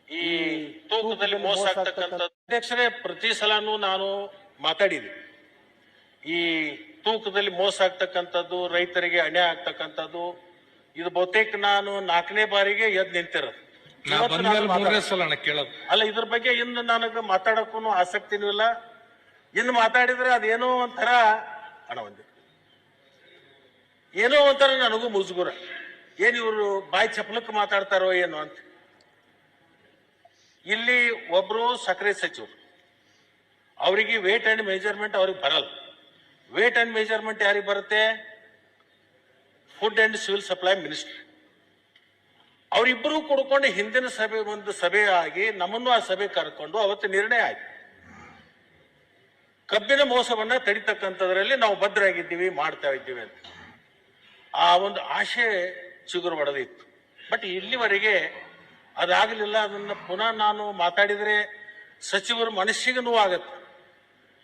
ಈ ತೂಕದಲ್ಲಿ ಮೋಸ ಆಗ್ತಕ್ಕಂಥ ಅಧ್ಯಕ್ಷರೇ ಪ್ರತಿ ಸಲನೂ ನಾನು ಮಾತಾಡಿದೆ. ಈ ತೂಕದಲ್ಲಿ ಮೋಸ ಆಗ್ತಕ್ಕಂಥದ್ದು, ರೈತರಿಗೆ ಅನ್ಯಾಯ ಆಗ್ತಕ್ಕಂಥದ್ದು, ಇದು ಬಹುತೇಕ ನಾನು 4ನೇ ಬಾರಿಗೆ ಎದ್ದು ನಿಂತಿರೋದು. ಅಲ್ಲ, ಇದ್ರ ಬಗ್ಗೆ ಇನ್ನು ನನಗೆ ಮಾತಾಡಕ್ಕೂ ಆಸಕ್ತಿನೂ ಇಲ್ಲ. ಇನ್ನು ಮಾತಾಡಿದ್ರೆ ಅದೇನೋ ಒಂಥರ ಏನೋ ಒಂಥರ ನನಗೂ ಮುಜುಗುರ. ಏನ್ ಇವರು ಬಾಯಿ ಚಪ್ಪಲಕ್ಕೆ ಮಾತಾಡ್ತಾರೋ ಏನೋ ಅಂತ. ಇಲ್ಲಿ ಒಬ್ರು ಸಕ್ಕರೆ ಸಚಿವರು, ಅವರಿಗೆ ವೇಟ್ ಅಂಡ್ ಮೆಜರ್ಮೆಂಟ್ ಅವ್ರಿಗೆ ಬರಲ್ಲ. ವೇಟ್ ಅಂಡ್ ಮೆಜರ್ಮೆಂಟ್ ಯಾರಿಗೆ ಬರುತ್ತೆ? Food and civil supply minister. ಅವರಿಬ್ಬರು ಕೂಡ್ಕೊಂಡು ಹಿಂದಿನ ಸಭೆ ಒಂದು ಸಭೆ ಆಗಿ ನಮ್ಮನ್ನು ಆ ಸಭೆ ಕರ್ಕೊಂಡು ಅವತ್ತು ನಿರ್ಣಯ ಆಯ್ತು. ಕಬ್ಬಿನ ಮೋಸವನ್ನ ತಡಿತಕ್ಕಂಥದ್ರಲ್ಲಿ ನಾವು ಭದ್ರಾಗಿದ್ದೀವಿ, ಮಾಡ್ತಾ ಇದ್ದೀವಿ ಅಂತ ಆ ಒಂದು ಆಶೆ ಚಿಗುರು ಹೊಡೆದಿತ್ತು. ಬಟ್ ಇಲ್ಲಿವರೆಗೆ ಅದಾಗಲಿಲ್ಲ. ಅದನ್ನ ಪುನಃ ನಾನು ಮಾತಾಡಿದ್ರೆ ಸಚಿವರು ಮನಸ್ಸಿಗೆ ನೋವಾಗತ್ತೆ.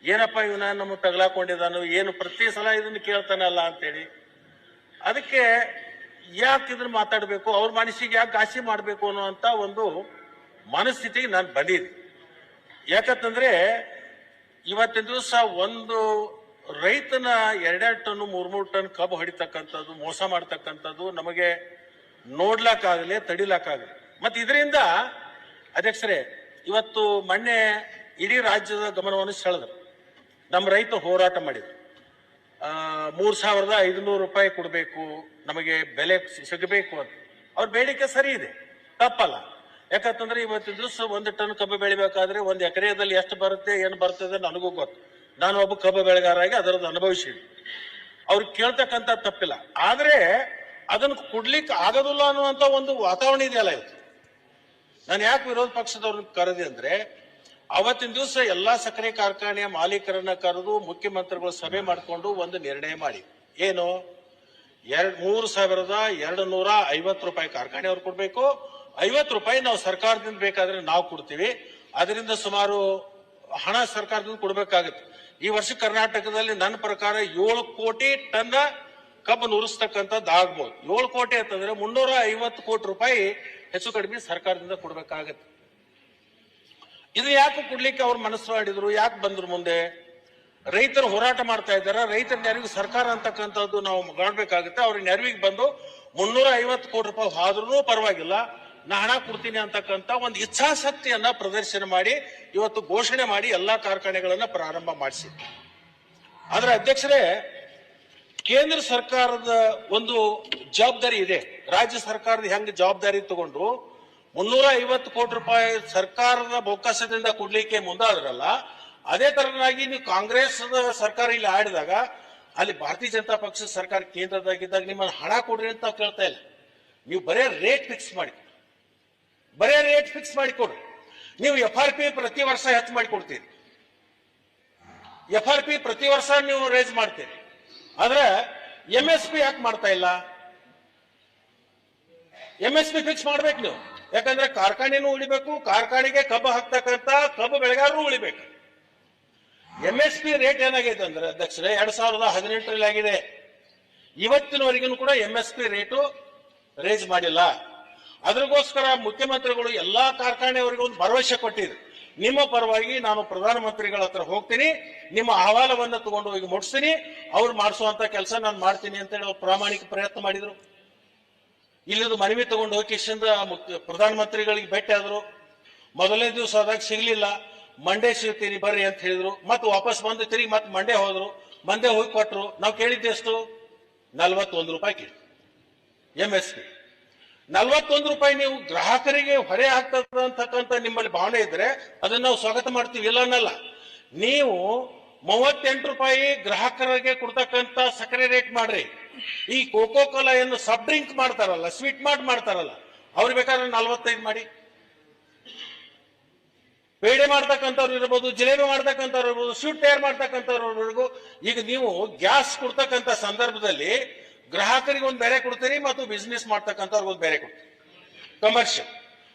ಏನಪ್ಪ ಇವನ ನಮ್ಮ ತಗಲಾಕೊಂಡಿದ್ದಾನು, ಏನು ಪ್ರತಿ ಸಲ ಇದನ್ನು ಕೇಳ್ತಾನಲ್ಲ ಅಂತೇಳಿ. ಅದಕ್ಕೆ ಯಾಕೆ ಇದನ್ನ ಮಾತಾಡಬೇಕು, ಅವ್ರ ಮನಸ್ಸಿಗೆ ಯಾಕೆ ಘಾಸಿ ಮಾಡಬೇಕು ಅನ್ನುವಂಥ ಒಂದು ಮನಸ್ಥಿತಿಗೆ ನಾನು ಬಂದಿದ್ದೆ. ಯಾಕಂತಂದ್ರೆ ಇವತ್ತಿನ ದಿವಸ ಒಂದು ರೈತನ 2 ಟನ್ 3 ಟನ್ ಕಬ್ಬು ಹೊಡಿತಕ್ಕಂಥದ್ದು, ಮೋಸ ಮಾಡ್ತಕ್ಕಂಥದ್ದು ನಮಗೆ ನೋಡ್ಲಕ್ಕಾಗಲಿ ತಡಿಲಕ್ಕಾಗಲಿ. ಮತ್ತೆ ಇದರಿಂದ ಅಧ್ಯಕ್ಷರೇ ಇವತ್ತು ಮೊನ್ನೆ ಇಡೀ ರಾಜ್ಯದ ಗಮನವನ್ನು ಸೆಳೆದ್ರು. ನಮ್ಮ ರೈತ ಹೋರಾಟ ಮಾಡಿದ್ರು. 3,500 ರೂಪಾಯಿ ಕೊಡಬೇಕು, ನಮಗೆ ಬೆಲೆ ಸಿಗಬೇಕು ಅಂತ. ಅವ್ರ ಬೇಡಿಕೆ ಸರಿ ಇದೆ, ತಪ್ಪಲ್ಲ. ಯಾಕಂತಂದ್ರೆ ಇವತ್ತಿನ ದಿವಸ 1 ಟನ್ ಕಬ್ಬು ಬೆಳಿಬೇಕಾದ್ರೆ 1 ಎಕರೆದಲ್ಲಿ ಎಷ್ಟು ಬರುತ್ತೆ, ಏನು ಬರ್ತದೆ ನನಗೂ ಗೊತ್ತು. ನಾನು ಒಬ್ಬ ಕಬ್ಬು ಬೆಳೆಗಾರಾಗಿ ಅದರದ್ದು ಅನುಭವಿಸಿದ್ವಿ. ಅವ್ರು ಕೇಳ್ತಕ್ಕಂಥ ತಪ್ಪಿಲ್ಲ. ಆದ್ರೆ ಅದನ್ನು ಕೊಡ್ಲಿಕ್ಕೆ ಆಗೋದಿಲ್ಲ ಅನ್ನುವಂಥ ಒಂದು ವಾತಾವರಣ ಇದೆಯಲ್ಲ ಇವತ್ತು. ನಾನು ಯಾಕೆ ವಿರೋಧ ಪಕ್ಷದವ್ರನ್ನ ಕರೆದೆ ಅಂದ್ರೆ, ಅವತ್ತಿನ ದಿವಸ ಎಲ್ಲಾ ಸಕ್ಕರೆ ಕಾರ್ಖಾನೆಯ ಮಾಲೀಕರನ್ನ ಕರೆದು ಮುಖ್ಯಮಂತ್ರಿಗಳು ಸಭೆ ಮಾಡಿಕೊಂಡು ಒಂದು ನಿರ್ಣಯ ಮಾಡಿ, ಏನು 3,250 ರೂಪಾಯಿ ಕಾರ್ಖಾನೆ ಅವ್ರು ಕೊಡ್ಬೇಕು, 50 ರೂಪಾಯಿ ನಾವು ಸರ್ಕಾರದಿಂದ ಬೇಕಾದ್ರೆ ನಾವು ಕೊಡ್ತೀವಿ. ಅದರಿಂದ ಸುಮಾರು ಹಣ ಸರ್ಕಾರದಿಂದ ಕೊಡ್ಬೇಕಾಗತ್ತೆ. ಈ ವರ್ಷ ಕರ್ನಾಟಕದಲ್ಲಿ ನನ್ನ ಪ್ರಕಾರ 7 ಕೋಟಿ ಟನ್ ಕಬ್ಬು ನುರಿಸ್ತಕ್ಕಂಥದ್ದು ಆಗ್ಬೋದು. 7 ಕೋಟಿ ಅಂತಂದ್ರೆ 350 ಕೋಟಿ ರೂಪಾಯಿ ಹೆಚ್ಚು ಕಡಿಮೆ ಸರ್ಕಾರದಿಂದ ಕೊಡ್ಬೇಕಾಗತ್ತೆ. ಇದು ಯಾಕೆ ಕೊಡ್ಲಿಕ್ಕೆ ಅವ್ರು ಮನಸ್ಸು ಮಾಡಿದ್ರು, ಯಾಕೆ ಬಂದ್ರು ಮುಂದೆ? ರೈತರು ಹೋರಾಟ ಮಾಡ್ತಾ ಇದ್ದಾರೆ. ರೈತರ ನೆರವಿಗೆ ಸರ್ಕಾರ ಅಂತಕ್ಕಂಥದ್ದು ನಾವು ಮಾಡ್ಬೇಕಾಗುತ್ತೆ. ಅವ್ರ ನೆರವಿಗೆ ಬಂದು 350 ಕೋಟಿ ರೂಪಾಯಿ ಆದ್ರೂ ಪರವಾಗಿಲ್ಲ, ನಾ ಹಣ ಕೊಡ್ತೀನಿ ಅಂತಕ್ಕಂಥ ಒಂದು ಇಚ್ಛಾಶಕ್ತಿಯನ್ನ ಪ್ರದರ್ಶನ ಮಾಡಿ ಇವತ್ತು ಘೋಷಣೆ ಮಾಡಿ ಎಲ್ಲಾ ಕಾರ್ಖಾನೆಗಳನ್ನ ಪ್ರಾರಂಭ ಮಾಡಿಸಿ. ಆದ್ರೆ ಅಧ್ಯಕ್ಷರೇ, ಕೇಂದ್ರ ಸರ್ಕಾರದ ಒಂದು ಜವಾಬ್ದಾರಿ ಇದೆ. ರಾಜ್ಯ ಸರ್ಕಾರದ ಹೆಂಗ್ ಜವಾಬ್ದಾರಿ ತಗೊಂಡು 350 ಕೋಟಿ ರೂಪಾಯಿ ಸರ್ಕಾರದ ಬೊಕ್ಕಸದಿಂದ ಕೊಡ್ಲಿಕ್ಕೆ ಮುಂದಾದ್ರಲ್ಲ, ಅದೇ ತರನಾಗಿ ನೀವು ಕಾಂಗ್ರೆಸ್ ಸರ್ಕಾರ ಇಲ್ಲಿ ಆಡಿದಾಗ ಅಲ್ಲಿ ಭಾರತೀಯ ಜನತಾ ಪಕ್ಷ ಸರ್ಕಾರ ಕೇಂದ್ರದಾಗಿದ್ದಾಗ ನಿಮ್ಮನ್ನು ಹಣ ಕೊಡ್ರಿ ಅಂತ ಕೇಳ್ತಾ ಇಲ್ಲ. ನೀವು ಬರೇ ರೇಟ್ ಫಿಕ್ಸ್ ಮಾಡಿಕೊಡ್ರಿ. ನೀವು FRP ಪ್ರತಿ ವರ್ಷ ಹೆಚ್ಚು ಮಾಡಿಕೊಡ್ತೀರಿ. FRP ಪ್ರತಿ ವರ್ಷ ನೀವು ರೇಸ್ ಮಾಡ್ತೀರಿ. ಆದ್ರೆ MSP ಯಾಕೆ ಮಾಡ್ತಾ ಇಲ್ಲ? MSP ಫಿಕ್ಸ್ ಮಾಡ್ಬೇಕು ನೀವು. ಯಾಕಂದ್ರೆ ಕಾರ್ಖಾನೆನೂ ಉಳಿಬೇಕು, ಕಾರ್ಖಾನೆಗೆ ಕಬ್ಬು ಹಾಕ್ತಕ್ಕಂತ ಕಬ್ಬು ಬೆಳೆಗಾರರು ಉಳಿಬೇಕು. MSP ರೇಟ್ ಏನಾಗೈತೆ ಅಂದ್ರೆ ಅಧ್ಯಕ್ಷರೇ 2018ರಲ್ಲಿ ಆಗಿದೆ. ಇವತ್ತಿನವರೆಗೂ ಕೂಡ MSP ರೇಟು ರೇಸ್ ಮಾಡಿಲ್ಲ. ಅದ್ರಗೋಸ್ಕರ ಮುಖ್ಯಮಂತ್ರಿಗಳು ಎಲ್ಲಾ ಕಾರ್ಖಾನೆಯವರಿಗೂ ಒಂದು ಭರವಸೆ ಕೊಟ್ಟಿದ್ರು. ನಿಮ್ಮ ಪರವಾಗಿ ನಾನು ಪ್ರಧಾನಮಂತ್ರಿಗಳ ಹತ್ರ ಹೋಗ್ತೀನಿ, ನಿಮ್ಮ ಅಹವಾಲವನ್ನು ತಗೊಂಡು ಹೋಗಿ ಮುಟ್ಟಿಸ್ತೀನಿ, ಅವ್ರು ಮಾಡಿಸುವಂತ ಕೆಲಸ ನಾನು ಮಾಡ್ತೀನಿ ಅಂತೇಳಿ ಅವ್ರು ಪ್ರಾಮಾಣಿಕ ಪ್ರಯತ್ನ ಮಾಡಿದ್ರು. ಇಲ್ಲಿದು ಮನವಿ ತಗೊಂಡು ಹೋಗಿ ಪ್ರಧಾನಮಂತ್ರಿಗಳಿಗೆ ಭೇಟಿ ಆದ್ರು. ಮೊದಲನೇ ದಿವಸ ಆದಾಗ ಸಿಗ್ಲಿಲ್ಲ. ಮಂಡೇ ಸಿಗ್ತೀನಿ ಬರ್ರಿ ಅಂತ ಹೇಳಿದ್ರು. ಮತ್ತೆ ವಾಪಸ್ ಬಂದು ತಿರುಗಿ ಮತ್ತೆ ಮಂಡೇ ಹೋದ್ರು. ಮಂಡೇ ಹೋಗಿ ಕೊಟ್ರು. ನಾವು ಕೇಳಿದ್ದೆ ಎಷ್ಟು? 41 ರೂಪಾಯಿ ಕೇಳಿ MSP. 41 ರೂಪಾಯಿ ನೀವು ಗ್ರಾಹಕರಿಗೆ ಹೊರೆ ಆಗ್ತದ ಅಂತಕ್ಕಂಥ ನಿಮ್ಮಲ್ಲಿ ಭಾವನೆ ಇದ್ರೆ ಅದನ್ನ ನಾವು ಸ್ವಾಗತ ಮಾಡ್ತೀವಿ, ಇಲ್ಲ ಅನ್ನಲ್ಲ. ನೀವು 38 ರೂಪಾಯಿ ಗ್ರಾಹಕರಿಗೆ ಕೊಡ್ತಕ್ಕಂಥ ಸಕ್ಕರೆ ರೇಟ್ ಮಾಡ್ರಿ. ಈ ಕೋಕೋ ಕೋಲಾ ಏನು ಸಬ್ ಡ್ರಿಂಕ್ ಮಾಡ್ತಾರಲ್ಲ, ಸ್ವೀಟ್ ಮಾಡ್ತಾರಲ್ಲ, ಅವ್ರು ಬೇಕಾದ್ರೆ 45 ಮಾಡಿ. ಪೇಡೆ ಮಾಡ್ತಕ್ಕಂಥವ್ರು ಇರ್ಬೋದು, ಜಿಲೇಬಿ ಮಾಡ್ತಕ್ಕಂಥವ್ರು ಇರ್ಬೋದು, ಸ್ವೀಟ್ ತಯಾರು ಮಾಡ್ತಕ್ಕಂಥವ್ರಿಗೂ ಈಗ ನೀವು ಗ್ಯಾಸ್ ಕೊಡ್ತಕ್ಕಂಥ ಸಂದರ್ಭದಲ್ಲಿ ಗ್ರಾಹಕರಿಗೆ ಒಂದು ಬೇರೆ ಕೊಡ್ತೀರಿ ಮತ್ತು ಬಿಸ್ನೆಸ್ ಮಾಡ್ತಕ್ಕಂಥವ್ರಿಗೆ ಒಂದು ಬೇರೆ ಕೊಡ್ತೀರಿ. ಕಮರ್ಷಿಯಲ್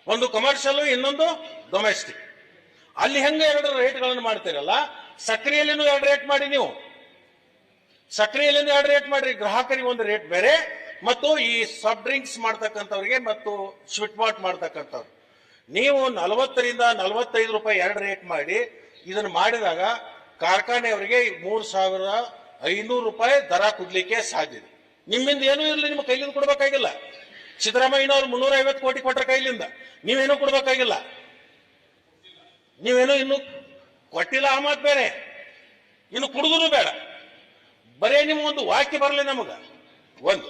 ಒಂದು ಕಮರ್ಷಿಯಲ್, ಇನ್ನೊಂದು ಡೊಮೆಸ್ಟಿಕ್. ಅಲ್ಲಿ ಹೆಂಗ 2 ರೇಟ್ಗಳನ್ನು ಮಾಡ್ತೀರಲ್ಲ, ಸಕ್ರಿಯಲ್ಲಿನೂ 2 ರೇಟ್ ಮಾಡಿ. ನೀವು ಸಕ್ರಿಯಲ್ಲಿನೂ 2 ರೇಟ್ ಮಾಡ್ರಿ. ಗ್ರಾಹಕರಿಗೆ ಒಂದು ರೇಟ್ ಬೇರೆ ಮತ್ತು ಈ ಸಾಫ್ಟ್ ಡ್ರಿಂಕ್ಸ್ ಮಾಡ್ತಕ್ಕಂಥವ್ರಿಗೆ ಮತ್ತು ಸ್ವೀಟ್ ಮಾರ್ಟ್ ಮಾಡ್ತಕ್ಕಂಥವ್ರು ನೀವು 40 ರಿಂದ 45 ರೂಪಾಯಿ ಎರಡು ರೇಟ್ ಮಾಡಿ ಇದನ್ನು ಮಾಡಿದಾಗ ಕಾರ್ಖಾನೆಯವರಿಗೆ 3,500 ರೂಪಾಯಿ ದರ ಕುಡ್ಲಿಕ್ಕೆ ಸಾಧ್ಯತೆ. ನಿಮ್ಮಿಂದ ಏನೂ ಇರಲಿ, ನಿಮ್ಮ ಕೈಲಿಂದ ಕೊಡ್ಬೇಕಾಗಿಲ್ಲ. ಸಿದ್ದರಾಮಯ್ಯನವರು 350 ಕೋಟಿ ಕೊಟ್ಟರ ಕೈಲಿಂದ ನೀವೇನೂ ಕೊಡ್ಬೇಕಾಗಿಲ್ಲ. ನೀವೇನೋ ಇನ್ನು ಕೊಟ್ಟಿಲ್ಲ, ಆ ಮಾತು ಬೇರೆ. ಇನ್ನು ಕುಡಿದ್ರು ಬೇಡ, ಬರೇ ನಿಮ್ಗೊಂದು ವಾಕ್ಯ ಬರಲಿ ನಮಗ ಒಂದು